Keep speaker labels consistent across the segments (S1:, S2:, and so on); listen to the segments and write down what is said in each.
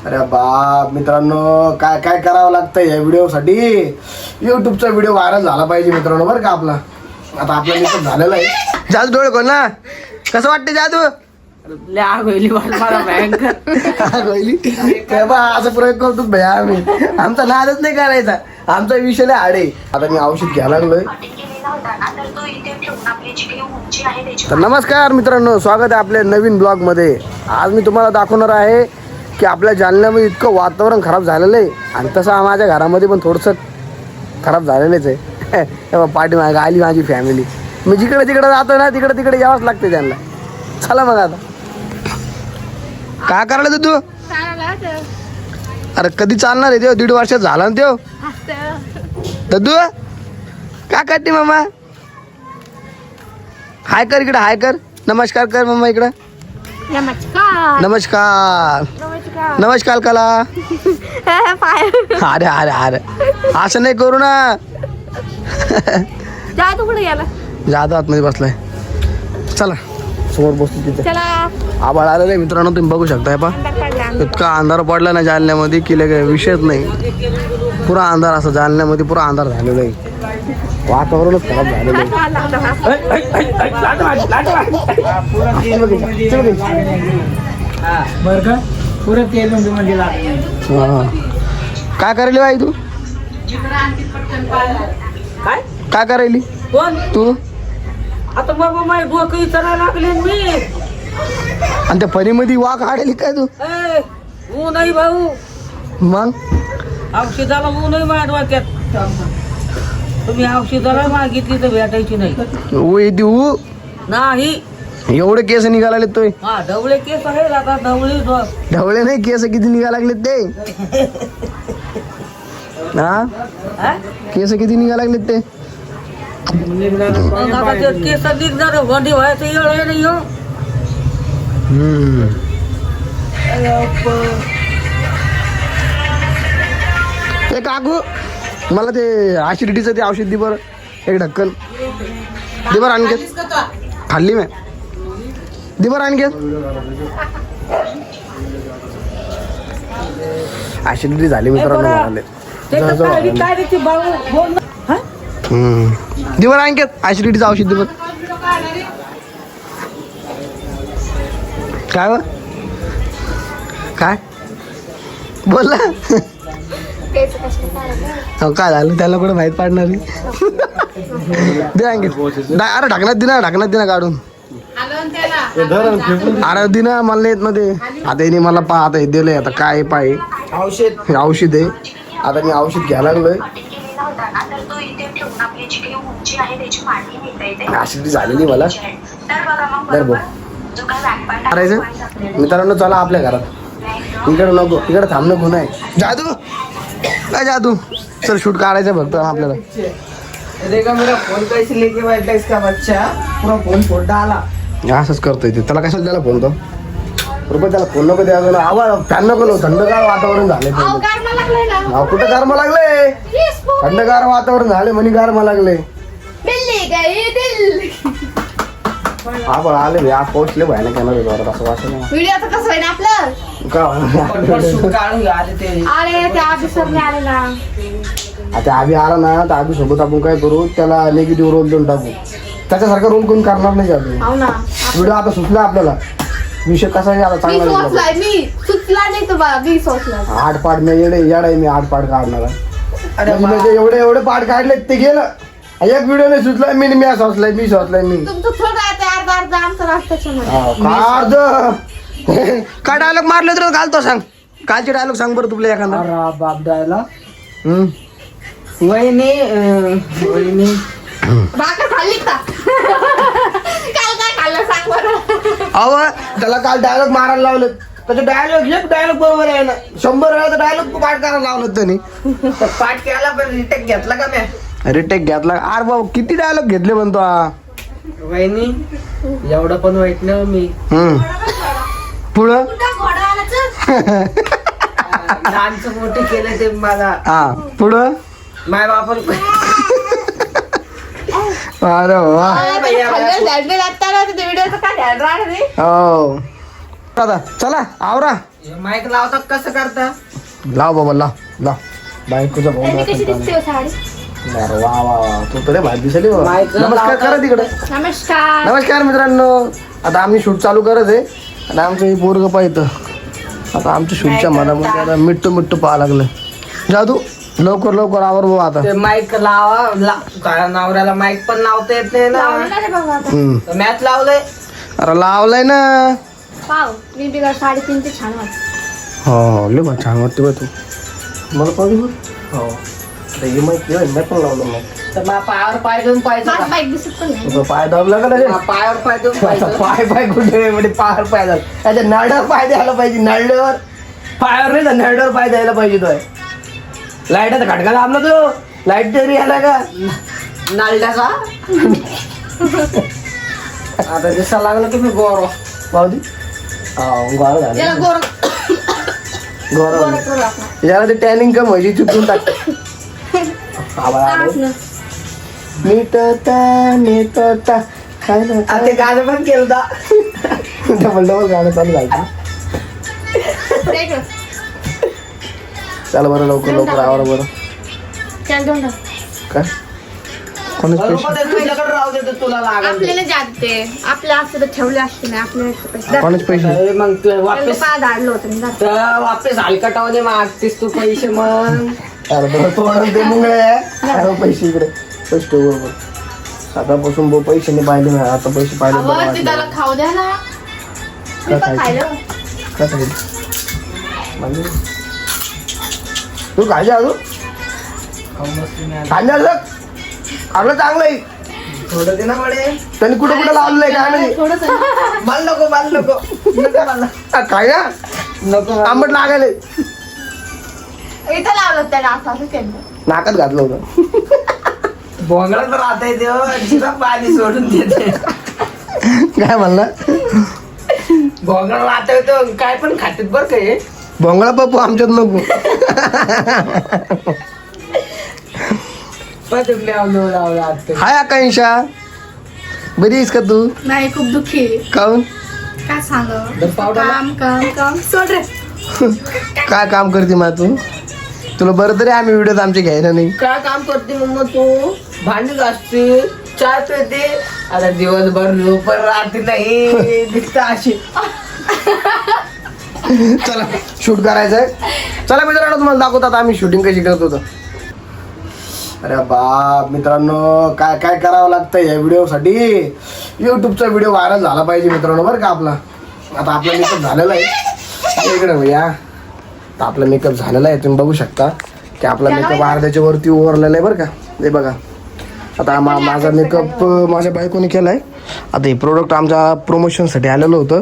S1: अरे बाप मित्रांनो, काय काय करावं लागतं या व्हिडिओसाठी. युट्यूबचा व्हिडिओ व्हायरल झाला पाहिजे मित्रांनो, बरं का. आपला आता आपला निकट झालेला आहे. जादू डोळे खोल ना. कसं वाटतं जादू? असं प्रयोग करतो भैया आम्ही. आमचा नादच नाही करायचा, आमचा विषय लय आडे. आता मी औषध घ्यायला लागलोय. तर नमस्कार मित्रांनो, स्वागत आहे आपल्या नवीन ब्लॉग मध्ये. आज मी तुम्हाला दाखवणार आहे की आपल्या जालन्यामध्ये इतकं वातावरण खराब झालेलं आहे, आणि तसं माझ्या घरामध्ये पण थोडंसं खराब झालेलंच आहे. तेव्हा पाठीमागे आली माझी फॅमिली. मी जिकडे तिकडे जातो ना, तिकडे तिकडे यावंच लागते त्यांना. चला मग आता काय करायला तू? अरे कधी चालणार आहे? तेव्हा 1.5 वर्षात झाला ना तेव्हा. दद्दू काय करते मामा? हाय कर इकडे, हाय कर, नमस्कार कर मम्मा इकडं.
S2: नमस्कार
S1: नमस्कार
S2: नमस्कार
S1: नमस्कार कला. अरे अरे अरे असं नाही करू ना.
S2: जा तू कुठे गेला?
S1: जातो आतमध्ये बसलाय. चला समोर बसतो तिथे.
S2: चला
S1: आभाळ आलेलं आहे मित्रांनो, तुम्ही बघू शकताय पा. इतका अंधार पडला ना जालन्यामध्ये की लगे विषयच नाही. पुरा अंधार, असं जालन्यामध्ये पुरा अंधार झालेला आहे. वातावरणच खराब झालेलं आहे. काय करायली बाई तू? काय करायली तू?
S3: आता मग माझी डोकं विचारायला लागले मी.
S1: आणि त्या परीमध्ये वाघ आडली काय तू?
S3: ऊ नाही भाऊ,
S1: मग
S3: औषधाला ऊ नाही माझ्या डोक्यात. तुम्ही औषधाला मागितली तर भेटायची नाही.
S1: ऊ येते ऊ.
S3: नाही
S1: एवढे केस निघायला लागले तो.
S3: हा ढवळे केस आहे आता.
S1: ढवळे नाही, केस किती निघायला लागले ते. हा केस किती निघायला लागले ते.
S3: मग आता ते केस निघणार वंडी व्हायचं येळ आहे नाही.
S1: ते काकू मला ते ऍसिडिटीचं ते औषध दे बरं, एक ढक्कन दे बरं. आणखी खाल्ली मी, दे बरं आणखी. ऍसिडिटी झाली मित्रांनो म्हणाले. दे बरं आणखी ऍसिडिटीचं औषध दे बरं. काय व काय बोलला? काय झालं त्याला कुठं माहीत पाडणार? दे आणखी. अरे ढकण्यात दिना, ढकण्यात दिना काढून. अरे दिना मला नाही येत मध्ये. आता येणे मला पा. आता हे दिलंय, आता काय पाय औषध, औषध आहे. आता मी औषध घ्यायला लागलोय. ऍसिडिटी झालेली मला. करायचं मित्रांनो, चला आपल्या घरात. इकडे नको, इकडे थांब नको. नाही जादू, काय जादू, चल शूट काढायचं फक्त आपल्याला.
S3: मेरा फोन कैसे लेके बैठा इसका बच्चा, पूरा फोन फोड़ डाला.
S1: असंच करतोय ते. त्याला कशाला त्याला फोन तो रुपये, त्याला फोन नको द्यावा. आवाज फॅन नको लावू. थंडगार वातावरण झाले. कुठं गारमा लागले? थंडगार वातावरण झाले म्हणे, गारमा लागले. आभाळ आले, आज पोहोचले भयानक कॅमेरा जोरात असं वाटलं.
S2: व्हिडिओ आता कसं आहे ना आपलं?
S1: आता आभी आला ना, तर आभी सोबत आपण काय करू, त्याला निगेटिव्ह रोल देऊन टाकू. त्याच्यासारखा रोल कोण करणार नाही का? व्हिडिओ आता सुचला आपल्याला. विषय कसा आहे आता चांगला. 8 पार्ट मी येडा आहे. मी 8 पार्ट काढणार. म्हणजे एवढे एवढे पार्ट काढले ते गेलं. एक व्हिडिओ नाही सुचला. मी सोचलाय मी काय डायलॉग मारले तर घालतो. सांग कालचे डायलॉग सांग बरं तुला एखादा.
S3: बाप डायला वहिनी
S2: भाकर खाल्ली का? काल काय खाल्लं सांग बरं.
S1: अहो त्याला काल डायलॉग मारायला लावलं. त्याचे डायलॉग एक डायलॉग बरोबर आहे ना. 100 वेळा तर डायलॉग पाठ करायला लावलं त्यांनी.
S3: पाठ केला पण रिटेक घेतला का मी?
S1: रिटेक घेतला. अरे बाबा किती डायलॉग घेतले म्हणतो.
S3: वहिनी एवढं पण वाईट नाही मी.
S1: पुढं
S3: लहानचं मोठे केलं ते मला.
S1: हा पुढं
S3: माय बापर.
S1: अरे वा.
S2: व्हिडिओचं काय ध्यान राहणार नाही.
S1: हो दादा चला आवरा.
S3: माईक लावतात कसं करता?
S1: लाव बाबा लाव लाव बायकोचा भाऊ
S2: आणि कशी
S1: दाखवतो.
S2: दिसते हो साडी?
S1: अरे वा वा वा तू तर भात दिसली बाबा.
S3: माईक
S1: नमस्कार
S3: लावतात.
S1: करा तिकडं.
S2: नमस्कार.
S1: नमस्कार मित्रांनो, आता आम्ही शूट चालू करत आहे आणि आमचं हे पोरग पाहिजे. आता आमच्या शूटच्या मनामध्ये आता मिट्टू मिट्टू पाहा लागलं. जादू लवकर लवकर आवर भाऊ आता.
S3: ते माईक लावा नवऱ्याला माईक पण लावता येत नाही
S2: लावलं
S3: ना.
S2: ना रे बाबा आता.
S1: हम्म.
S3: मॅच लावलंय.
S1: अरे लावलाय ना.
S2: पाव मी बिघड 3.5चे छान वाटत.
S1: हो लय बा छान वाटते बा तू. मला पाहिजे बा. हो आता हे माहिती आहे, मी पण लावलं मग.
S3: तर मग पायावर पाय देऊन पाहिजे
S2: माझं
S3: का?
S2: बाईक दिसत पण नाही.
S1: तुझा पाय दाबला का रे?
S3: मग पायावर पाय देऊन
S1: आता
S3: पाहिजे.
S1: पाय पाय कुठे म्हणजे पायावर पाय झाला त्याच्या नळड्यावर पाय द्यायला पाहिजे. नळड्यावर पायावर नाही तर नळड्यावर पाय द्यायला पाहिजे. तो लाईटाचा खटका दाबला तो. लाईट तरी आला का?
S3: नालड्याचा आता दिसा लागलं की मी गोर
S1: पावती गोरा झाला
S2: याला गोर
S1: गोरा
S2: गोर करू आपण.
S1: याला ते टॅनिंग कम व्हायची चुकून टाक.
S2: आज ना.
S1: नेता काय ना
S3: ते गाणं पण केलं दा.
S1: डबल डबल गाणं चालू झालं.
S2: ते इकडं.
S1: चला बरं लवकर लवकर आवर बरं.
S2: त्याला घेऊन टाक.
S1: काय कोणीच पैसे
S3: तुझ्याकडे राहू दे तर तुला लागेल.
S2: आपल्याला जाते आपल्या असं तर ठेवले असते ना आपल्याला पैसे
S1: कोणीच पैसे
S3: मग तू वापस
S2: पाय धाडलं होतं मी जाते.
S3: तर वापस हलकटावले मागतेस तू पैसे मग.
S1: अरे बरं तोंडात ते मुंगळे आहे. अरे पैसे इकडे पैसे ठेव बरोबर. आतापासून भाऊ पैसे नाही पाहिले ना. आता पैसे पाहिले बरं
S2: अहो, ते त्याला
S1: वाटलं.
S2: खाऊ द्या ना. मी पण खायलं.
S1: काय सांगितलं? माहिती नाही. तू खायचे अजून खाल्ले अजून आपलं चांगलं आहे.
S3: थोडं दे ना मळे.
S1: त्यांनी कुठं कुठं लावलंय काय नाही.
S2: थोडंसं.
S3: बाल नको बाल नको नको बाल
S1: काय ना
S3: नको.
S1: आंबट लागायला
S2: इथं लावलं त्याला असं असं केलं.
S1: नाकात घातलं होतं.
S3: भोंगळा तर राहता येते जिरा पाणी सोडून देते.
S1: काय म्हणला
S3: भोंगळा राहता येतो काय पण खातात बरं का हे.
S1: भोंगळा पप्पू आमच्यात नको.
S3: पण लावलं आता.
S1: हाय आकांक्षा बरी आहेस का तू?
S2: नाही खूप दुःखी आहे.
S1: काऊन
S2: काय सांगावं.
S3: तर पावडर
S2: काम काम काम सोड रे.
S1: काय काम करते मा तू? तुला बरं तरी आम्ही व्हिडिओ आमचे घ्यायला नाही.
S3: काय काम करते मग तू? भांडी घासते चाय पिते. आता दिवसभर झोपर राहते नाही दिसत अशी.
S1: चला शूट करायचंय. चला मित्रांनो तुम्हाला दाखवतात आम्ही शूटिंग कशी करत होतो. अरे बाप मित्रांनो काय काय करावं लागतं या व्हिडिओसाठी. युट्यूबचा व्हिडिओ व्हायरल झाला पाहिजे मित्रांनो बरं का आपला. आता आपला मेकअप झालेला आहे इकडे भैया. तर आपला मेकअप झालेला आहे तुम्ही बघू शकता की आपला मेकअप अर्ध्याच्या वरती ओव्हरलेला आहे बरं का. हे बघा आता माझा मेकअप माझ्या बायकोने केला आहे. आता हे प्रोडक्ट आमच्या प्रमोशनसाठी आलेलं होतं.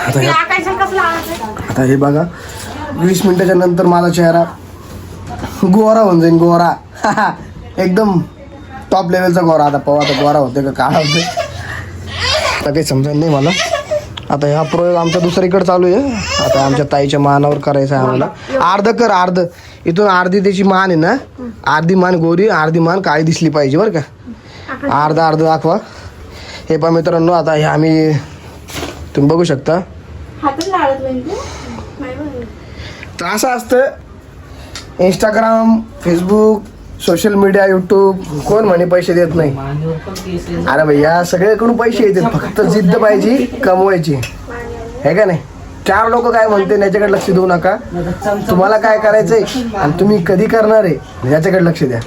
S1: आता
S2: तिला आकाशात कसं लावायचं?
S1: आता हे बघा 20 मिनिटाच्या नंतर माझा चेहरा गोरा होऊन जाईल. गोरा एकदम टॉप लेवलचा गोरा. आता पाहू आता गोरा होते का काय होते आता काही समजायला नाही मला. आता हा प्रयोग आमचा दुसरीकडे चालू आहे. आता आमच्या ताईच्या मानावर करायचं आहे आम्हाला. अर्ध कर अर्ध इथून अर्धी त्याची मान आहे ना. अर्धी मान गोरी अर्धी मान काळी दिसली पाहिजे बरं का. अर्धा अर्ध दाखवा. हे पहा मित्रांनो आता हे आम्ही तुम्ही बघू शकता.
S2: हातच लावत नाही तू? नाही बरं.
S1: तर असं असतं Instagram Facebook social media YouTube कोण म्हणे पैसे देत नाही.
S3: मांडीवर पण केस आहे.
S1: अरे भैया सगळ्याकडून पैसे येतात फक्त जिद्द पाहिजे कमवायची हे का नाही. 4 लोक काय म्हणते याच्याकडे लक्ष देऊ नका. तुम्हाला काय करायचंय आणि तुम्ही कधी करणार आहे याच्याकडे लक्ष द्या.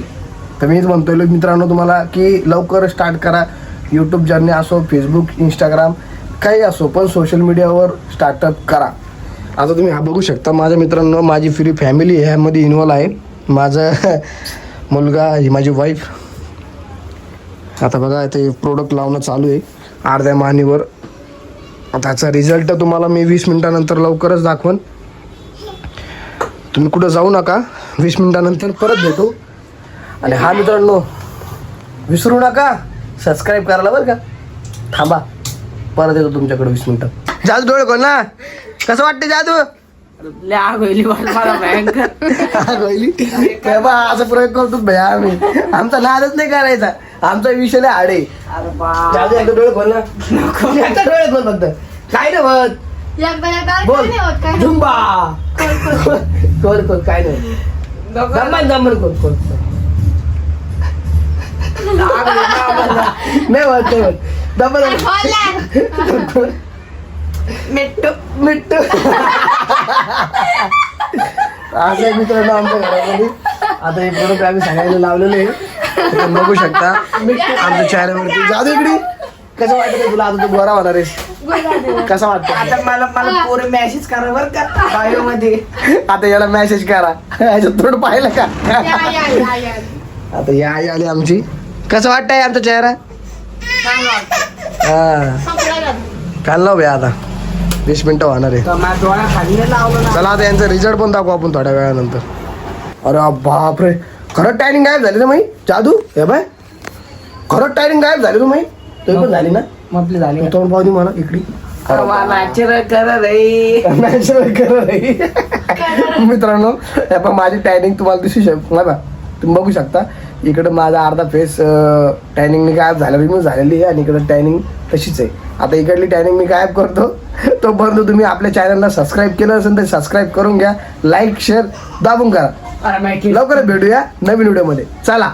S1: तर मीच म्हणतोय मित्रांनो तुम्हाला की लवकर स्टार्ट करा. यूट्यूब जर्नी असो फेसबुक इंस्टाग्राम काही असो पण सोशल मीडियावर स्टार्टअप करा. आता तुम्ही हा बघू शकता माझ्या मित्रांनो माझी फ्री फॅमिली ह्यामध्ये इन्वॉल्व आहे. माझा मुलगा ही माझी वाईफ. आता बघा ते प्रोडक्ट लावणं चालू आहे अर्ध्या मानेवर. त्याचा रिझल्ट तुम्हाला मी 20 मिनिटानंतर लवकरच दाखवन. तुम्ही कुठं जाऊ नका. 20 मिनिटानंतर परत भेटू. आणि हा मित्रांनो विसरू नका सबस्क्राईब करायला बरं का. थांबा परत येतो तुमच्याकडे 20 मिनिटं. जादू डोळे खोल ना. कसं वाटतं जादू?
S3: लय आग होईल मला भयंकर.
S1: काय बा असं प्रयोग करतो भैया आम्ही. आमचा नादच नाही करायचा. आमचा विषय नाही आडे.
S3: अरे बा
S1: जादू एकदा डोळे खोल ना. एकदा डोळे खोल फक्त काय ना बघ बोल
S2: काय नाही होत, काय नाही होत.
S1: झुंबा कोण कोण काय नाही दमन दमन कोण नाही होत नाही होत दमन
S2: अरे बोल ना.
S3: मिट्टू
S1: मिट्टू असं आहे मित्रांनो आमच्या घरामध्ये आता हे प्रोडक्ट आम्ही सांगायला लावलेले तुम्ही बघू शकता आमच्या चेहऱ्यावरती जादू इकडे कसं वाटतं तुला आता तू गोरा होणार आहेस कसं वाटतं
S3: आता मला मला पोरे मॅसेज करा बर का बायो मध्ये
S1: आता याला मेसेज करा याच्यात थोडं पाहिलं का
S2: या.
S1: आता या आई आली आमची कसं वाटतंय आमचा चेहरा
S2: छान वाटतं.
S1: हा
S2: संपला का?
S1: काल लाव बे आता 20 मिनिटं होणार आहे
S3: माझ्या डोळा खाली नाही लावलं ना
S1: चला आता यांचा रिझल्ट पण दाखवू आपण थोड्या वेळानंतर अरे बापरे खरंच टायरिंग गायब झाली ना माई जादू हे बाय खरंच टायरिंग गायब झाली ना माई तुम्ही पण झाली ना
S3: आपली झाली
S1: तोंड पाहू दे मला इकडे
S3: नॅचरल करा रे
S1: नॅचरल मित्रांनो हे पण माझी टायनिंग तुम्हाला दिसू शकतो बघा तुम्ही बघू शकता इकडं माझा अर्धा फेस टॅनिंगने गायब झालेली आहे आणि इकडं टॅनिंग तशीच आहे आता इकडली टॅनिंग मी गायब करतो तोपर्यंत तुम्ही आपल्या चॅनलला सबस्क्राईब केलं असेल तर सबस्क्राईब करून घ्या लाईक शेअर दाबून करा
S3: अरे माहिती
S1: लवकरच भेटूया नवीन व्हिडिओमध्ये चला